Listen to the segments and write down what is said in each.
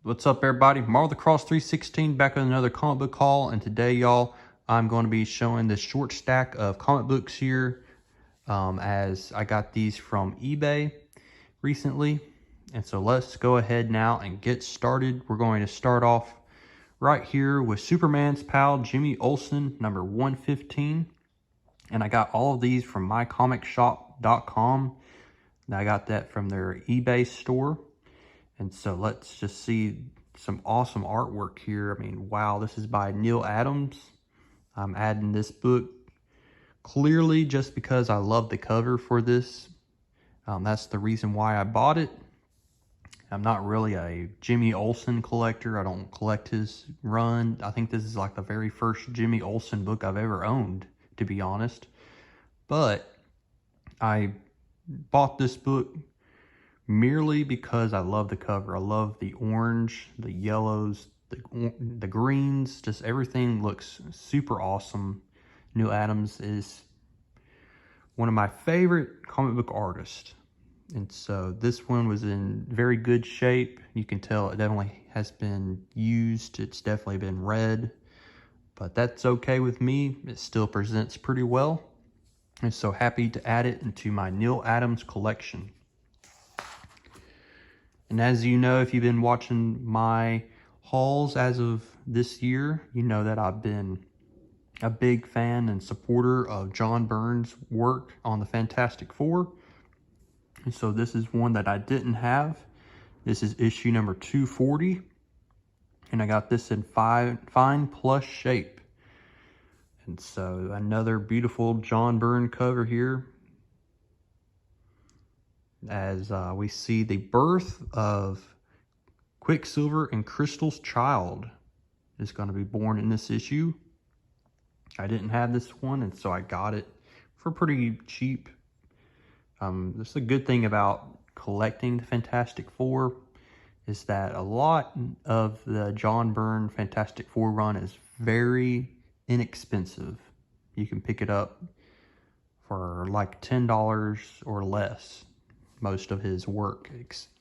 What's up, everybody? Marvel the Cross 316 back with another comic book haul, and today, y'all, I'm going to be showing this short stack of comic books here, as I got these from eBay recently. And so let's go ahead now and get started. We're going to start off right here with Superman's pal Jimmy Olsen, number 115. And I got all of these from mycomicshop.com. And I got that from their eBay store. And so let's just see some awesome artwork here. I mean, wow, this is by Neal Adams. I'm adding this book clearly just because I love the cover for this. That's the reason why I bought it. I'm not really a Jimmy Olsen collector. I don't collect his run. I think this is like the very first Jimmy Olsen book I've ever owned, to be honest. But I bought this book merely because I love the cover. I love the orange, the yellows, the greens, just everything looks super awesome. Neal Adams is one of my favorite comic book artists. And so this one was in very good shape. You can tell it definitely has been used. It's definitely been read, but that's okay with me. It still presents pretty well. And so happy to add it into my Neal Adams collection. And as you know, if you've been watching my hauls as of this year, you know that I've been a big fan and supporter of John Byrne's work on the Fantastic Four. And so this is one that I didn't have. This is issue number 240. And I got this in fine plush shape. And so another beautiful John Byrne cover here, as we see the birth of Quicksilver and Crystal's child is going to be born in this issue. I didn't have this one, and so I got it for pretty cheap. This is a good thing about collecting the Fantastic Four, is that a lot of the John Byrne Fantastic Four run is very inexpensive. You can pick it up for like $10 or less, most of his work.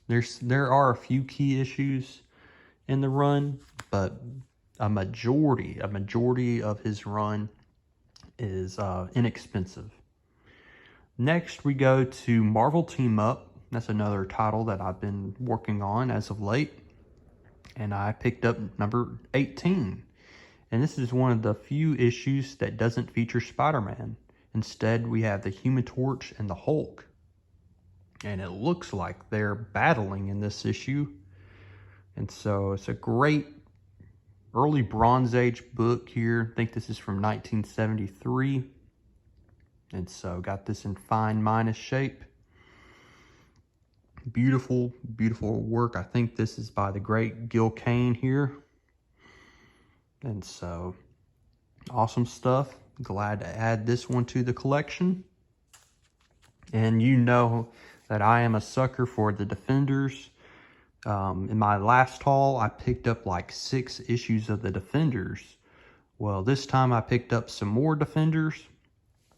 There are a few key issues in the run, but a majority of his run is inexpensive. Next, we go to Marvel Team Up. That's another title that I've been working on as of late, and I picked up number 18. And this is one of the few issues that doesn't feature Spider-Man. Instead, we have the Human Torch and the Hulk. And it looks like they're battling in this issue. And so it's a great early Bronze Age book here. I think this is from 1973. And so got this in fine minus shape. Beautiful, beautiful work. I think this is by the great Gil Kane here. And so awesome stuff. Glad to add this one to the collection. And you know that I am a sucker for the Defenders. In my last haul, I picked up like 6 issues of the Defenders. Well, this time I picked up some more Defenders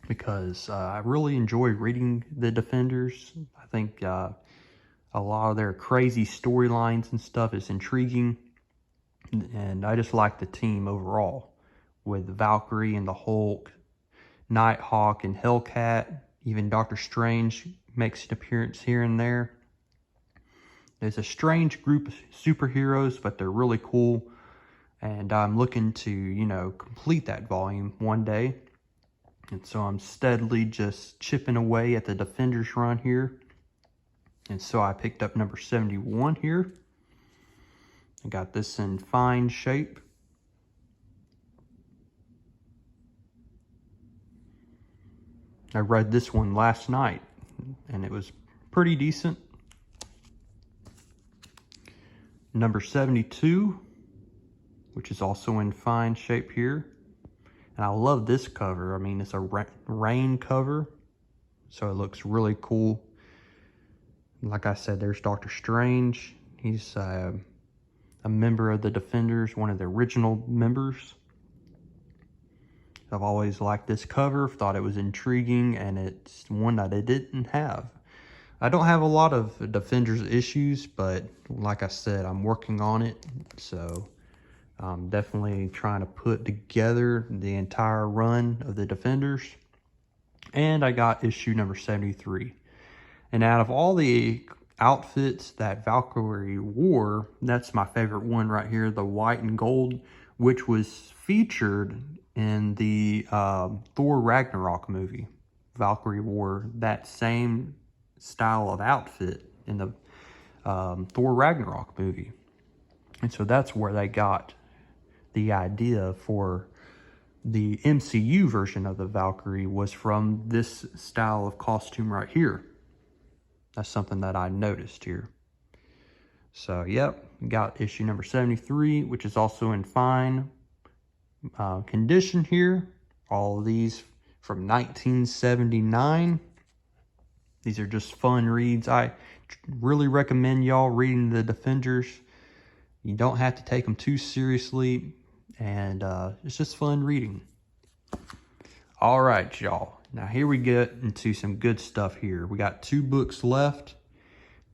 because I really enjoy reading the Defenders. I think a lot of their crazy storylines and stuff is intriguing. And I just like the team overall, with Valkyrie and the Hulk, Nighthawk and Hellcat. Even Doctor Strange makes an appearance here and there. It's a strange group of superheroes, but they're really cool. And I'm looking to, complete that volume one day. And so I'm steadily just chipping away at the Defenders run here. And so I picked up number 71 here. I got this in fine shape. I read this one last night, and it was pretty decent. Number 72, which is also in fine shape here. And I love this cover. I mean, it's a rain cover, so it looks really cool. Like I said, there's Doctor Strange. He's a member of the Defenders, one of the original members. I've always liked this cover, thought it was intriguing, and it's one that I didn't have. I don't have a lot of Defenders issues, but like I said, I'm working on it. So I'm definitely trying to put together the entire run of the Defenders. And I got issue number 73. And out of all the outfits that Valkyrie wore, that's my favorite one right here, the white and gold, which was featured in the Thor Ragnarok movie. Valkyrie wore that same style of outfit in the Thor Ragnarok movie. And so that's where they got the idea for the MCU version of the Valkyrie, was from this style of costume right here. That's something that I noticed here. So, yep, got issue number 73, which is also in fine condition here. All of these from 1979. These are just fun reads. I really recommend y'all reading the Defenders. You don't have to take them too seriously, and it's just fun reading. All right, y'all. Now here we get into some good stuff here. We got 2 books left,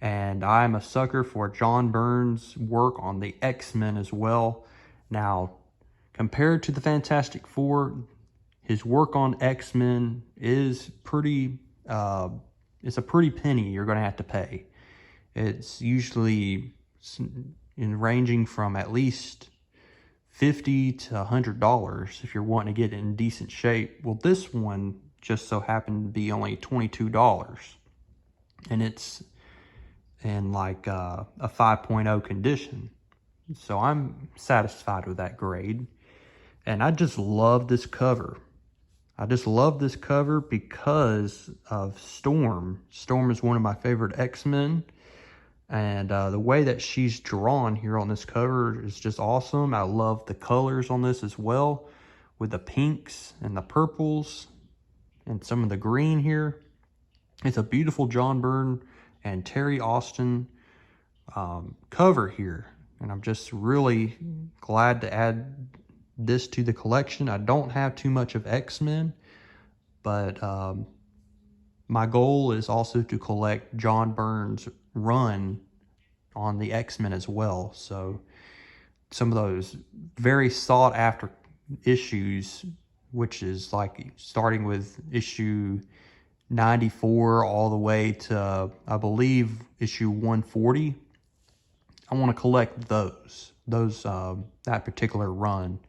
and I'm a sucker for John Byrne's work on the X-Men as well. Now, compared to the Fantastic Four, his work on X-Men is pretty, it's a pretty penny you're going to have to pay. It's usually ranging from at least $50 to $100 if you're wanting to get it in decent shape. Well, this one just so happened to be only $22, and it's in like a 5.0 condition. So I'm satisfied with that grade. And I just love this cover. I just love this cover because of Storm. Storm is one of my favorite X-Men. And the way that she's drawn here on this cover is just awesome. I love the colors on this as well, with the pinks and the purples and some of the green here. It's a beautiful John Byrne and Terry Austin cover here. And I'm just really glad to add this to the collection. I don't have too much of X-Men, but my goal is also to collect John Byrne's run on the X-Men as well. So some of those very sought after issues, which is like starting with issue 94 all the way to, I believe, issue 140. I want to collect those that particular run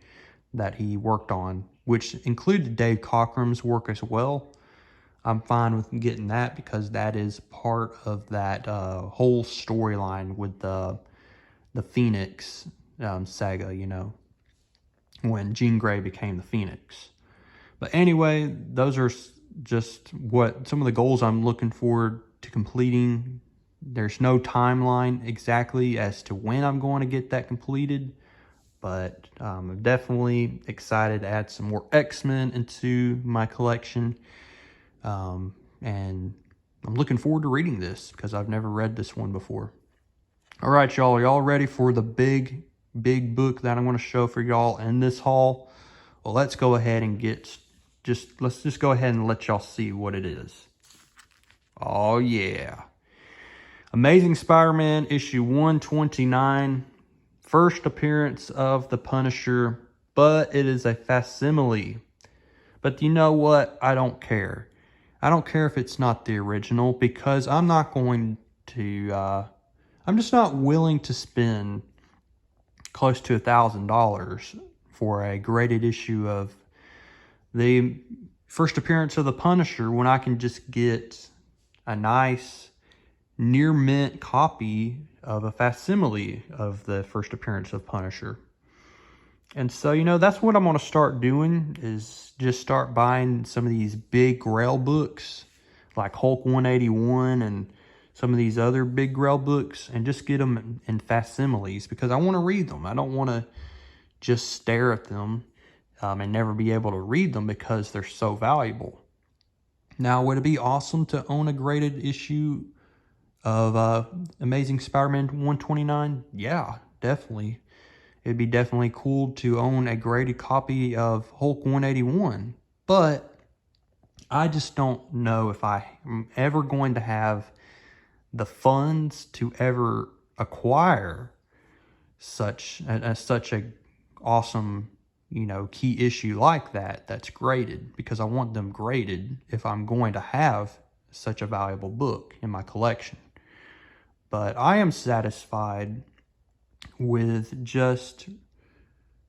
that he worked on, which included Dave Cockrum's work as well. I'm fine with getting that because that is part of that whole storyline with the Phoenix saga, you know, when Jean Grey became the Phoenix. But anyway, those are just some of the goals I'm looking forward to completing. There's no timeline exactly as to when I'm going to get that completed, but I'm definitely excited to add some more X-Men into my collection. And I'm looking forward to reading this because I've never read this one before. All right, y'all. Are y'all ready for the big book that I'm going to show for y'all in this haul? Well, let's go ahead and let's just go ahead and let y'all see what it is. Oh, yeah. Amazing Spider-Man issue 129. First appearance of the Punisher, but it is a facsimile. But you know what? I don't care. I don't care if it's not the original, because I'm not going to, I'm just not willing to spend close to $1,000 for a graded issue of the first appearance of the Punisher when I can just get a nice near mint copy of a facsimile of the first appearance of Punisher. And so, you know, that's what I'm going to start doing, is just start buying some of these big Grail books like Hulk 181 and some of these other big Grail books, and just get them in facsimiles because I want to read them. I don't want to just stare at them and never be able to read them because they're so valuable. Now, would it be awesome to own a graded issue of Amazing Spider-Man 129? Yeah, definitely. It'd be definitely cool to own a graded copy of Hulk 181. But I just don't know if I am ever going to have the funds to ever acquire such a awesome, you know, key issue like that that's graded, because I want them graded if I'm going to have such a valuable book in my collection. But I am satisfied with just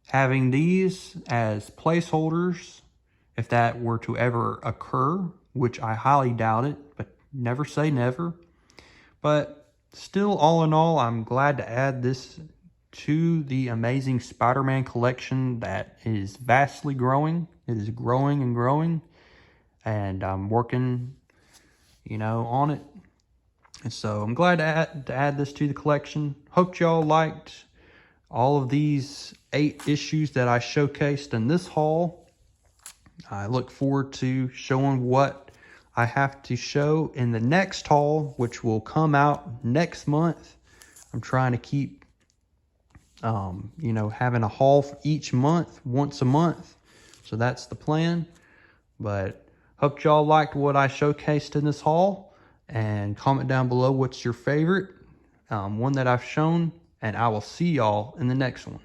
having these as placeholders if that were to ever occur, which I highly doubt it, but never say never. But still, all in all, I'm glad to add this to the Amazing Spider-Man collection that is vastly growing. It is growing and growing, and I'm working, you know, on it. And so I'm glad to add this to the collection. Hope y'all liked all of these 8 issues that I showcased in this haul. I look forward to showing what I have to show in the next haul, which will come out next month. I'm trying to keep, you know, having a haul for each month, once a month. So that's the plan. But hope y'all liked what I showcased in this haul. And comment down below what's your favorite one that I've shown. And I will see y'all in the next one.